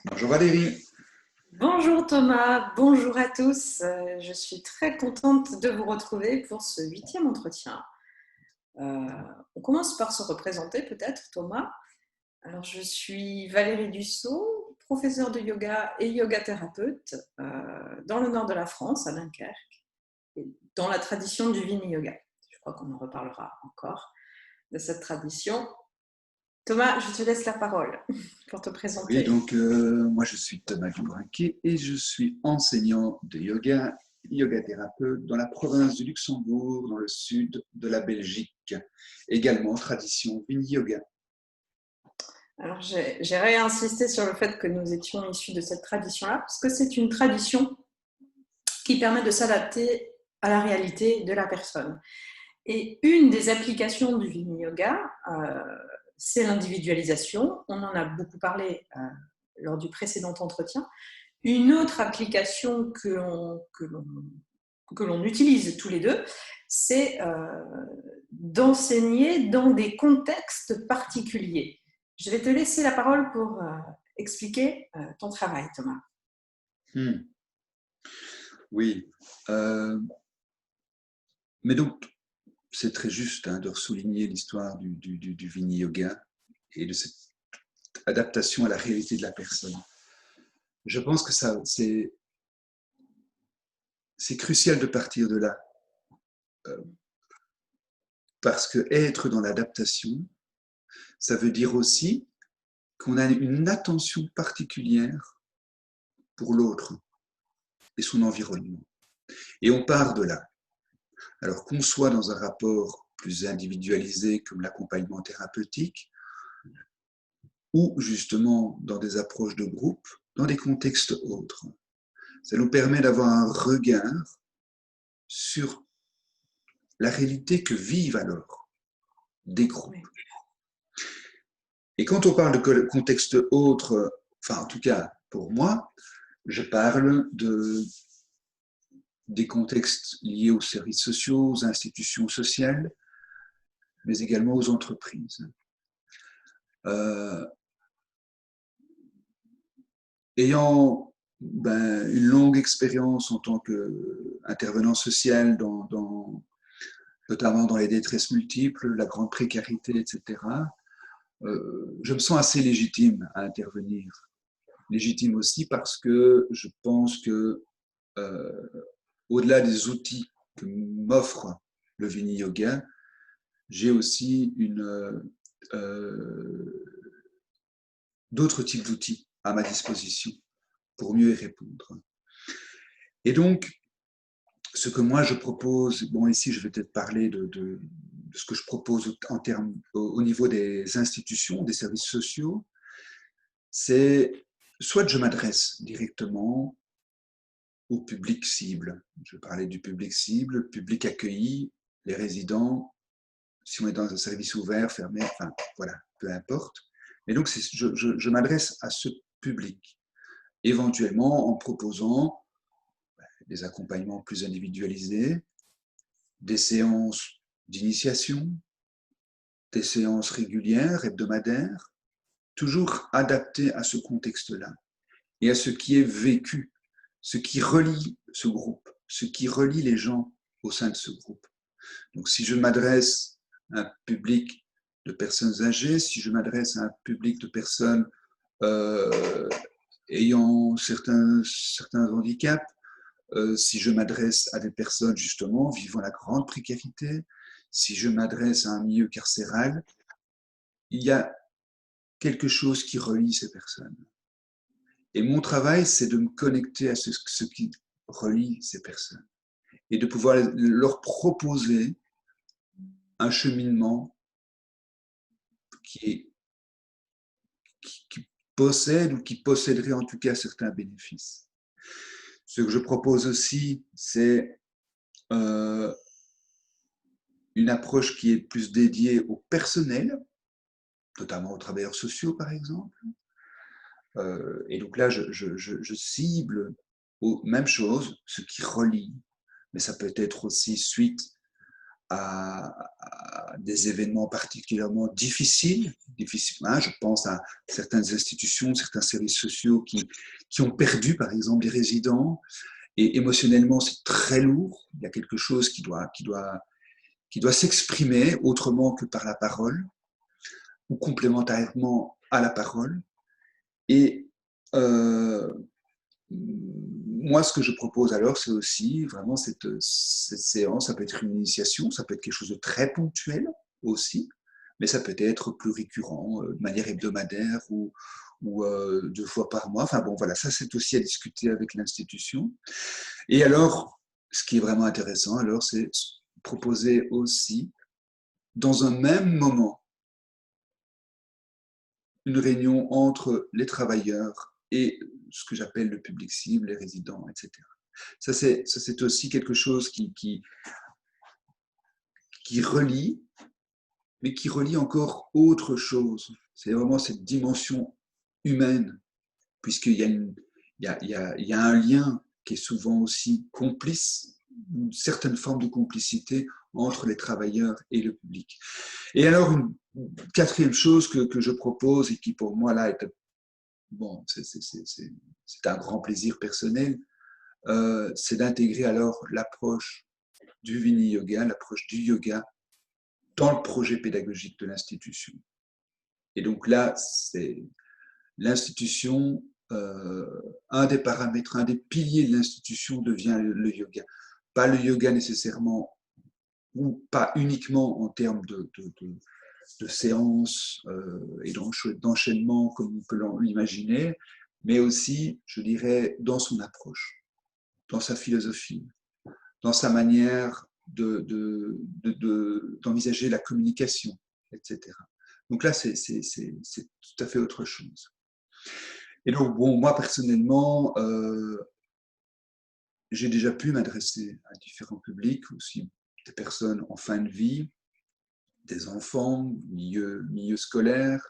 Bonjour Valérie. Bonjour Thomas, bonjour à tous. Je suis très contente de vous retrouver pour ce 8e entretien. Euh, on commence par se représenter peut-être, Thomas. Alors, je suis Valérie Dussault, professeure de yoga et yoga thérapeute dans le nord de la France, à Dunkerque, et dans la tradition du Vini Yoga. Je crois qu'on en reparlera encore de cette tradition. Thomas, je te laisse la parole pour te Oui, présenter. donc moi je suis Thomas Dubrinquet et je suis enseignant de yoga, yoga thérapeute dans la province du Luxembourg, dans le sud de la Belgique. Également tradition Vini Yoga. Alors, j'ai réinsisté sur le fait que nous étions issus de cette tradition-là, parce que c'est une tradition qui permet de s'adapter à la réalité de la personne. Et une des applications du Vini Yoga, c'est l'individualisation. On en a beaucoup parlé lors du précédent entretien. Une autre application que l'on utilise tous les deux, c'est d'enseigner dans des contextes particuliers. Je vais te laisser la parole pour expliquer ton travail, Thomas. Hmm. Oui, mais donc c'est très juste de souligner l'histoire du Vini Yoga et de cette adaptation à la réalité de la personne. Je pense que c'est crucial de partir de là, parce que être dans l'adaptation, ça veut dire aussi qu'on a une attention particulière pour l'autre et son environnement. Et on part de là. Alors qu'on soit dans un rapport plus individualisé comme l'accompagnement thérapeutique, ou justement dans des approches de groupe, dans des contextes autres. Ça nous permet d'avoir un regard sur la réalité que vivent alors des groupes. Oui. Et quand on parle de contexte autre, enfin en tout cas pour moi, je parle des contextes liés aux services sociaux, aux institutions sociales, mais également aux entreprises. Euh, ayant une longue expérience en tant qu'intervenant social, notamment dans les détresses multiples, la grande précarité, etc., je me sens assez légitime à intervenir. Légitime aussi parce que je pense que, au-delà des outils que m'offre le Vini Yoga, j'ai aussi d'autres types d'outils à ma disposition pour mieux y répondre. Et donc, ce que moi je propose, bon ici je vais peut-être parler de ce que je propose au niveau des institutions, des services sociaux, c'est soit je m'adresse directement au public cible. Je parlais du public cible, public accueilli, les résidents, si on est dans un service ouvert, fermé, enfin voilà, peu importe. Mais donc je m'adresse à ce public, éventuellement en proposant des accompagnements plus individualisés, des séances d'initiation, des séances régulières, hebdomadaires, toujours adaptées à ce contexte-là et à ce qui est vécu, ce qui relie ce groupe, ce qui relie les gens au sein de ce groupe. Donc si je m'adresse à un public de personnes âgées, si je m'adresse à un public de personnes euh, ayant certains handicaps, si je m'adresse à des personnes justement vivant la grande précarité, si je m'adresse à un milieu carcéral, il y a quelque chose qui relie ces personnes. Et mon travail, c'est de me connecter à ce qui relie ces personnes et de pouvoir leur proposer un cheminement qui, est, qui possède ou qui posséderait en tout cas certains bénéfices. Ce que je propose aussi, c'est une approche qui est plus dédiée au personnel, notamment aux travailleurs sociaux par exemple. Et donc là, je cible aux mêmes choses, ce qui relie, mais ça peut être aussi suite à des événements particulièrement difficiles. Je pense à certaines institutions, certains services sociaux qui ont perdu, par exemple, des résidents. Et émotionnellement, c'est très lourd. Il y a quelque chose qui doit s'exprimer autrement que par la parole ou complémentairement à la parole. Et moi, ce que je propose alors, c'est aussi vraiment cette séance. Ça peut être une initiation, ça peut être quelque chose de très ponctuel aussi, mais ça peut être plus récurrent, de manière hebdomadaire ou 2 fois par mois. Enfin bon, voilà, ça c'est aussi à discuter avec l'institution. Et alors, ce qui est vraiment intéressant, alors, c'est proposer aussi, dans un même moment, une réunion entre les travailleurs et ce que j'appelle le public cible, les résidents, etc. Ça, c'est aussi quelque chose qui relie, mais qui relie encore autre chose. C'est vraiment cette dimension humaine, puisqu'il y a, il y a un lien qui est souvent aussi complice, une certaine forme de complicité entre les travailleurs et le public. Et alors, une quatrième chose que je propose et qui pour moi là est bon, c'est un grand plaisir personnel, c'est d'intégrer alors l'approche du Vini Yoga, l'approche du yoga dans le projet pédagogique de l'institution. Et donc là, c'est l'institution, un des paramètres, un des piliers de l'institution devient le yoga. Pas le yoga nécessairement, ou pas uniquement en termes de séances et d'enchaînement comme on peut l'imaginer, mais aussi, je dirais, dans son approche, dans sa philosophie, dans sa manière d'envisager la communication, etc. Donc là, c'est tout à fait autre chose. Et donc, bon, moi, personnellement, j'ai déjà pu m'adresser à différents publics, aussi des personnes en fin de vie, des enfants, milieu scolaire,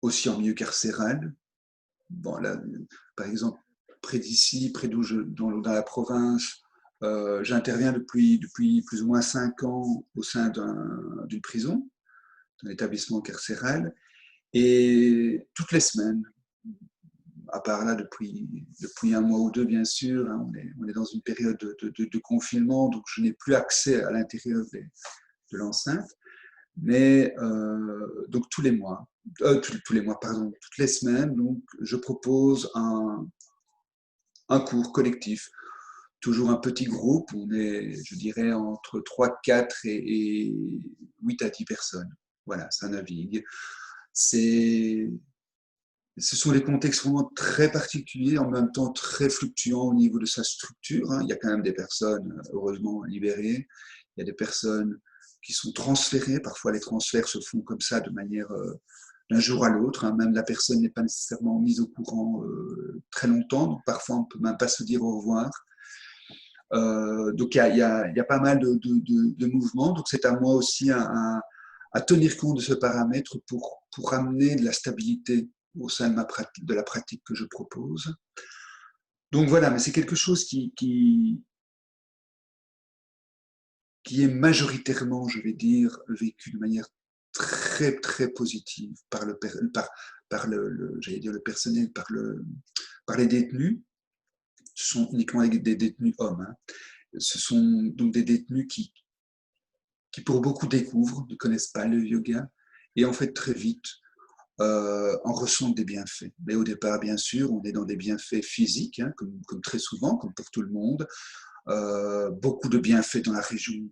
aussi en milieu carcéral. Bon, là, par exemple, près d'ici, près d'où dans la province, j'interviens depuis plus ou moins 5 ans au sein d'une prison, d'un établissement carcéral, et toutes les semaines, à part là depuis 1 mois ou 2, bien sûr, hein, on est dans une période de confinement, donc je n'ai plus accès à l'intérieur de l'enceinte, mais donc tous les mois, pardon, toutes les semaines, donc je propose un cours collectif, toujours un petit groupe, on est, je dirais, entre 3, 4 et 8 à 10 personnes. Voilà, ça navigue. Ce sont des contextes vraiment très particuliers, en même temps très fluctuants au niveau de sa structure. Il y a quand même des personnes, heureusement, libérées. Il y a des personnes qui sont transférées. Parfois, les transferts se font comme ça, de manière d'un jour à l'autre. Même la personne n'est pas nécessairement mise au courant très longtemps. Donc, parfois, on ne peut même pas se dire au revoir. Donc, il y a pas mal de mouvements. Donc, c'est à moi aussi à tenir compte de ce paramètre pour amener de la stabilité au sein de la pratique que je propose. Donc voilà, mais c'est quelque chose qui est majoritairement, je vais dire, vécu de manière très très positive par j'allais dire le personnel, par les détenus. Ce sont uniquement des détenus hommes. Hein. Ce sont donc des détenus qui pour beaucoup découvrent, ne connaissent pas le yoga, et en fait très vite en ressentent des bienfaits. Mais au départ, bien sûr, on est dans des bienfaits physiques, hein, comme très souvent, comme pour tout le monde. Beaucoup de bienfaits dans la région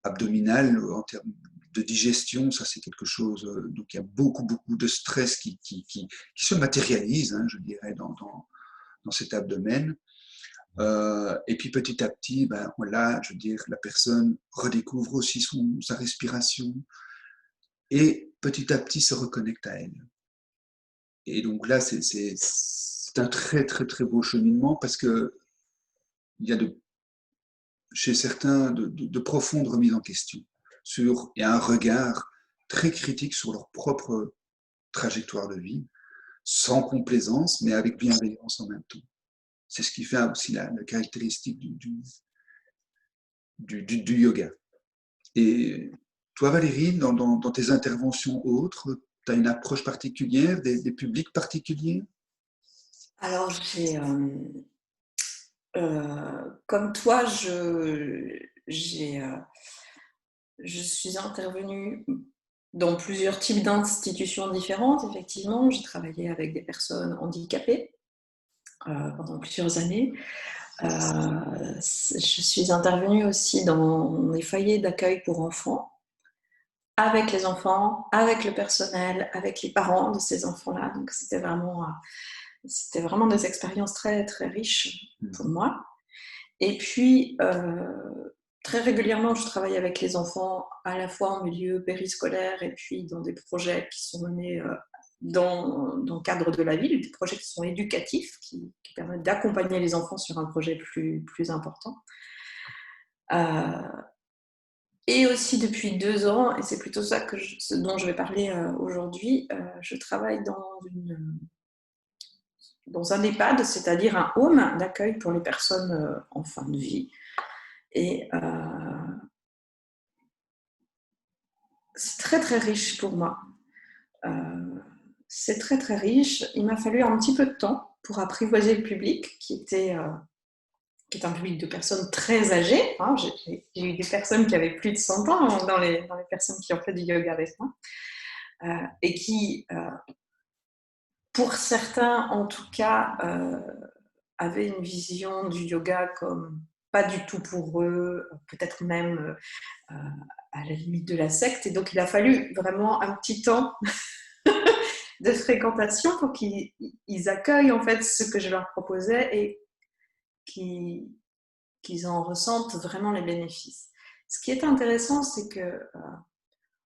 abdominale, en termes de digestion, ça c'est quelque chose. Donc il y a beaucoup de stress qui se matérialise, hein, je dirais, dans cet abdomen. Et puis petit à petit, ben, là, je veux dire, la personne redécouvre aussi sa respiration et petit à petit se reconnecte à elle. Et donc là, c'est un très très très beau cheminement parce que il y a chez certains de profondes remises en question et un regard très critique sur leur propre trajectoire de vie, sans complaisance, mais avec bienveillance en même temps. C'est ce qui fait aussi la caractéristique du yoga. Et toi, Valérie, dans tes interventions autres, tu as une approche particulière, des publics particuliers? Alors, comme toi, je suis intervenue dans plusieurs types d'institutions différentes. Effectivement, j'ai travaillé avec des personnes handicapées pendant plusieurs années. Je suis intervenue aussi dans des foyers d'accueil pour enfants, avec les enfants, avec le personnel, avec les parents de ces enfants-là. Donc, c'était vraiment des expériences très, très riches pour moi. Et puis, très régulièrement, je travaille avec les enfants à la fois en milieu périscolaire et puis dans des projets qui sont menés dans le cadre de la ville, des projets qui sont éducatifs, qui permettent d'accompagner les enfants sur un projet plus important. Et aussi depuis 2 ans, et c'est plutôt ça ce dont je vais parler aujourd'hui, je travaille dans un EHPAD, c'est-à-dire un home d'accueil pour les personnes en fin de vie. Et c'est très très riche pour moi. C'est très très riche. Il m'a fallu un petit peu de temps pour apprivoiser le public, qui est un public de personnes très âgées. Hein. J'ai eu des personnes qui avaient plus de 100 ans dans les personnes qui ont fait du yoga avec moi. Et qui, pour certains en tout cas, avaient une vision du yoga comme pas du tout pour eux, peut-être même à la limite de la secte. Et donc, il a fallu vraiment un petit temps de fréquentation pour qu'ils accueillent en fait ce que je leur proposais et qu'ils en ressentent vraiment les bénéfices. Ce qui est intéressant, c'est que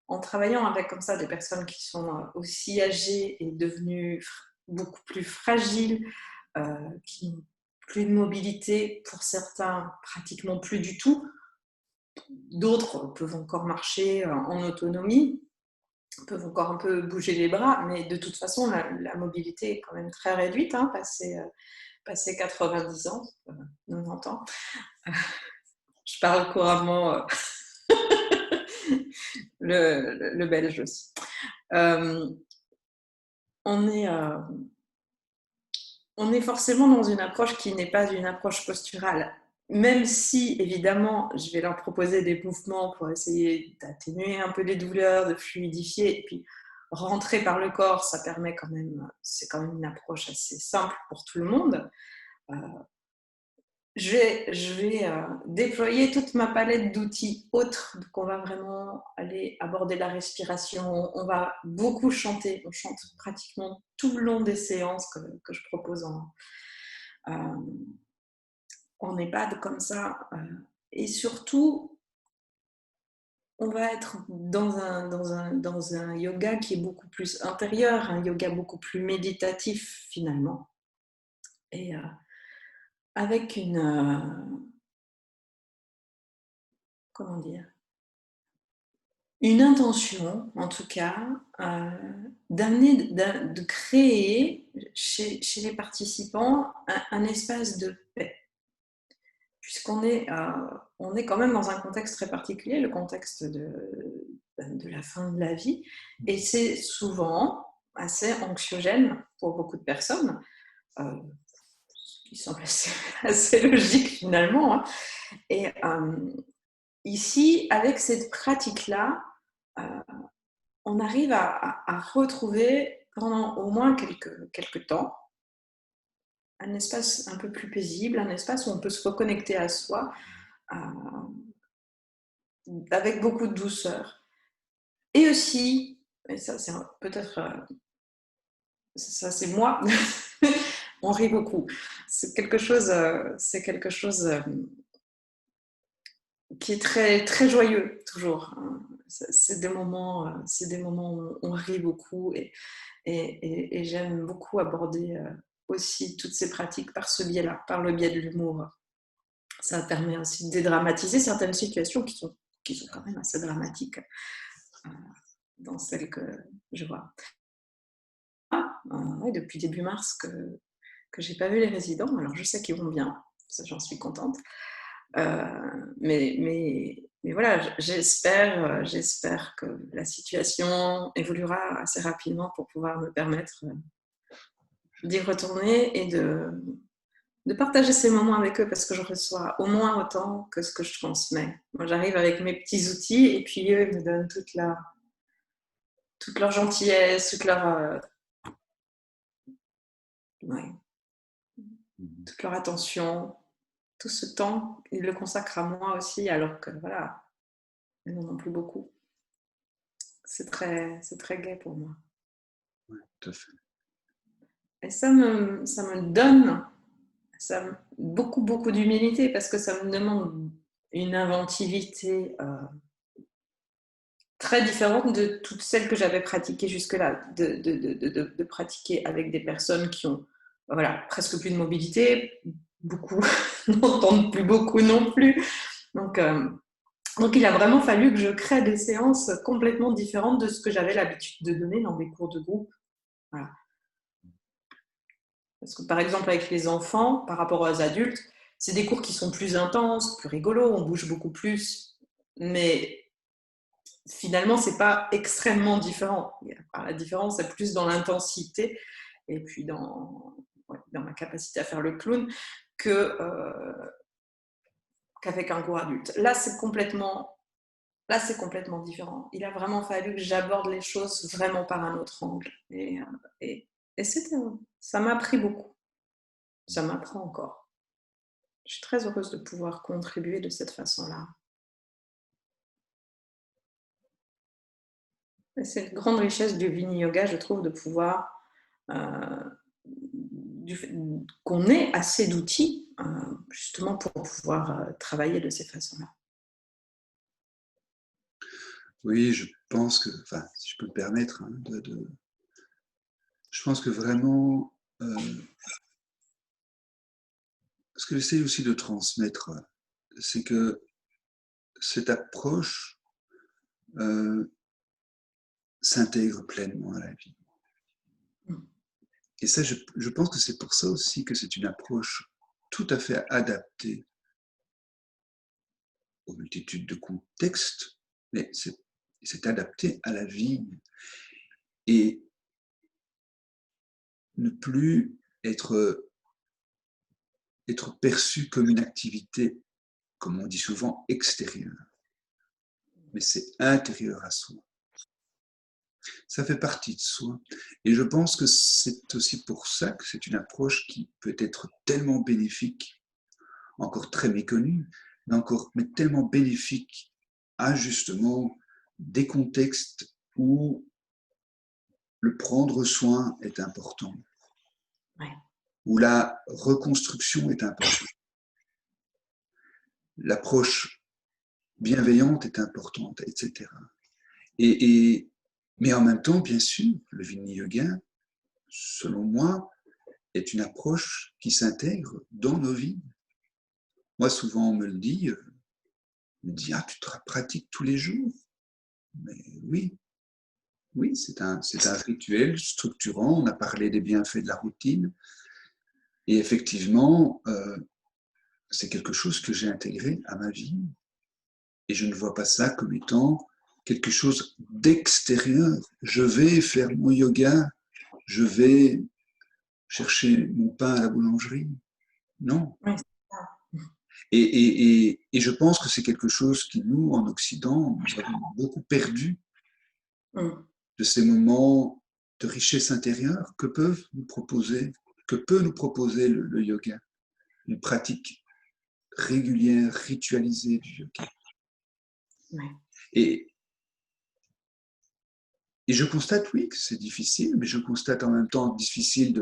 en travaillant avec comme ça des personnes qui sont aussi âgées et devenues beaucoup plus fragiles, qui n'ont plus de mobilité, pour certains pratiquement plus du tout, d'autres peuvent encore marcher en autonomie, peuvent encore un peu bouger les bras, mais de toute façon, la mobilité est quand même très réduite, hein, passé 90 ans, 90 ans. Je parle couramment le belge aussi. On est forcément dans une approche qui n'est pas une approche posturale. Même si, évidemment, je vais leur proposer des mouvements pour essayer d'atténuer un peu les douleurs, de fluidifier, et puis rentrer par le corps, ça permet quand même, c'est quand même une approche assez simple pour tout le monde. Je vais déployer toute ma palette d'outils autres. Donc, on va vraiment aller aborder la respiration. On va beaucoup chanter. On chante pratiquement tout le long des séances que je propose en EHPAD comme ça. Et surtout, on va être dans un yoga qui est beaucoup plus intérieur, un yoga beaucoup plus méditatif finalement. Et avec comment dire, une intention, en tout cas, de créer chez les participants un espace de paix. Puisqu'on est quand même dans un contexte très particulier, le contexte de la fin de la vie, et c'est souvent assez anxiogène pour beaucoup de personnes, ce qui semble assez logique finalement. Hein. Et ici, avec cette pratique-là, on arrive à retrouver pendant au moins quelques temps un espace un peu plus paisible, un espace où on peut se reconnecter à soi avec beaucoup de douceur. Et aussi, et ça c'est peut-être, ça c'est moi, on rit beaucoup. C'est quelque chose qui est très, très joyeux toujours. C'est des moments où on rit beaucoup et j'aime beaucoup aborder aussi toutes ces pratiques par ce biais-là, par le biais de l'humour. Ça permet aussi de dédramatiser certaines situations qui sont quand même assez dramatiques dans celles que je vois. Ouais, depuis début mars que j'ai pas vu les résidents, alors je sais qu'ils vont bien, ça j'en suis contente. Mais voilà, j'espère que la situation évoluera assez rapidement pour pouvoir me permettre d'y retourner et de partager ces moments avec eux, parce que je reçois au moins autant que ce que je transmets. Moi, j'arrive avec mes petits outils et puis eux, ils me donnent toute leur gentillesse, ouais, toute leur attention, tout ce temps, ils le consacrent à moi aussi, alors que voilà, ils n'en ont plus beaucoup. C'est très gai pour moi. Ouais, tout à fait. Et ça me donne beaucoup d'humilité, parce que ça me demande une inventivité très différente de toutes celles que j'avais pratiquées jusque-là, de pratiquer avec des personnes qui ont voilà, presque plus de mobilité, beaucoup n'entendent plus beaucoup non plus. Donc il a vraiment fallu que je crée des séances complètement différentes de ce que j'avais l'habitude de donner dans des cours de groupe. Voilà. Parce que par exemple, avec les enfants, par rapport aux adultes, c'est des cours qui sont plus intenses, plus rigolos, on bouge beaucoup plus. Mais finalement, c'est pas extrêmement différent. La différence est plus dans l'intensité et puis dans ma capacité à faire le clown qu'avec un cours adulte. Là, c'est complètement différent. Il a vraiment fallu que j'aborde les choses vraiment par un autre angle. Et ça m'a appris beaucoup. Ça m'apprend encore. Je suis très heureuse de pouvoir contribuer de cette façon-là. Et c'est une grande richesse du Vini Yoga, je trouve, de pouvoir, qu'on ait assez d'outils justement pour pouvoir travailler de ces façons-là. Oui, je pense que, enfin, si je peux me permettre, hein, je pense que vraiment, ce que j'essaie aussi de transmettre, c'est que cette approche s'intègre pleinement à la vie. Et ça, je pense que c'est pour ça aussi que c'est une approche tout à fait adaptée aux multitudes de contextes, mais c'est adapté à la vie. Et ne plus être perçu comme une activité, comme on dit souvent, extérieure. Mais c'est intérieur à soi. Ça fait partie de soi. Et je pense que c'est aussi pour ça que c'est une approche qui peut être tellement bénéfique, encore très méconnue, mais tellement bénéfique à justement des contextes où le prendre soin est important, Ouais. où la reconstruction est importante. L'approche bienveillante est importante, etc. Mais en même temps, bien sûr, le Vini Yoga, selon moi, est une approche qui s'intègre dans nos vies. Moi, souvent, on me le dit, ah, tu te pratiques tous les jours. Mais oui, c'est un rituel structurant. On a parlé des bienfaits de la routine. Et effectivement, c'est quelque chose que j'ai intégré à ma vie. Et je ne vois pas ça comme étant quelque chose d'extérieur. Je vais faire mon yoga, je vais chercher mon pain à la boulangerie. Non. Ouais. Et je pense que c'est quelque chose qui, nous, en Occident, nous avons beaucoup perdu de ces moments de richesse intérieure que peut nous proposer le yoga, une pratique régulière, ritualisée du yoga. Ouais. Et je constate, oui, que c'est difficile, mais je constate en même temps difficile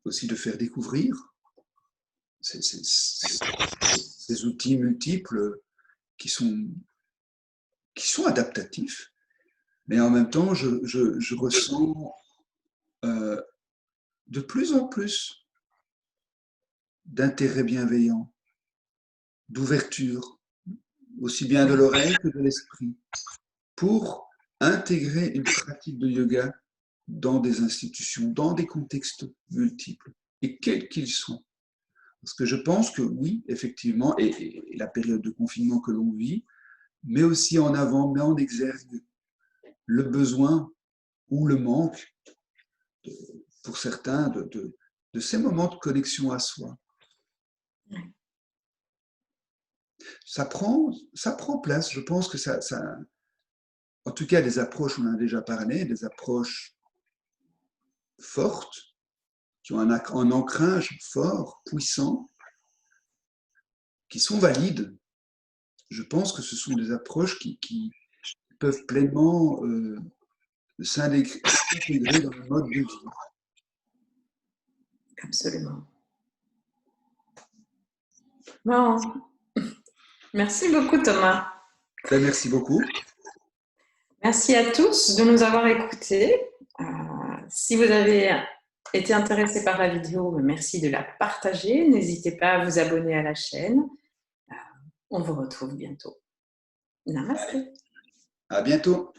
aussi de faire découvrir ces outils multiples qui sont adaptatifs, mais en même temps, je ressens de plus en plus d'intérêt bienveillant, d'ouverture, aussi bien de l'oreille que de l'esprit, pour intégrer une pratique de yoga dans des institutions, dans des contextes multiples, et quels qu'ils soient. Parce que je pense que oui, effectivement, et la période de confinement que l'on vit, met aussi en avant, met en exergue le besoin ou le manque, pour certains, de ces moments de connexion à soi. Ça prend place, je pense que en tout cas, des approches, on en a déjà parlé, des approches fortes, qui ont un ancrage fort, puissant, qui sont valides. Je pense que ce sont des approches qui peuvent pleinement s'intégrer dans le mode de vie. Absolument. Bon. Merci beaucoup, Thomas. Ben, merci beaucoup. Merci à tous de nous avoir écoutés. Si vous avez été intéressé par la vidéo, merci de la partager. N'hésitez pas à vous abonner à la chaîne. On vous retrouve bientôt. Namaste. À bientôt.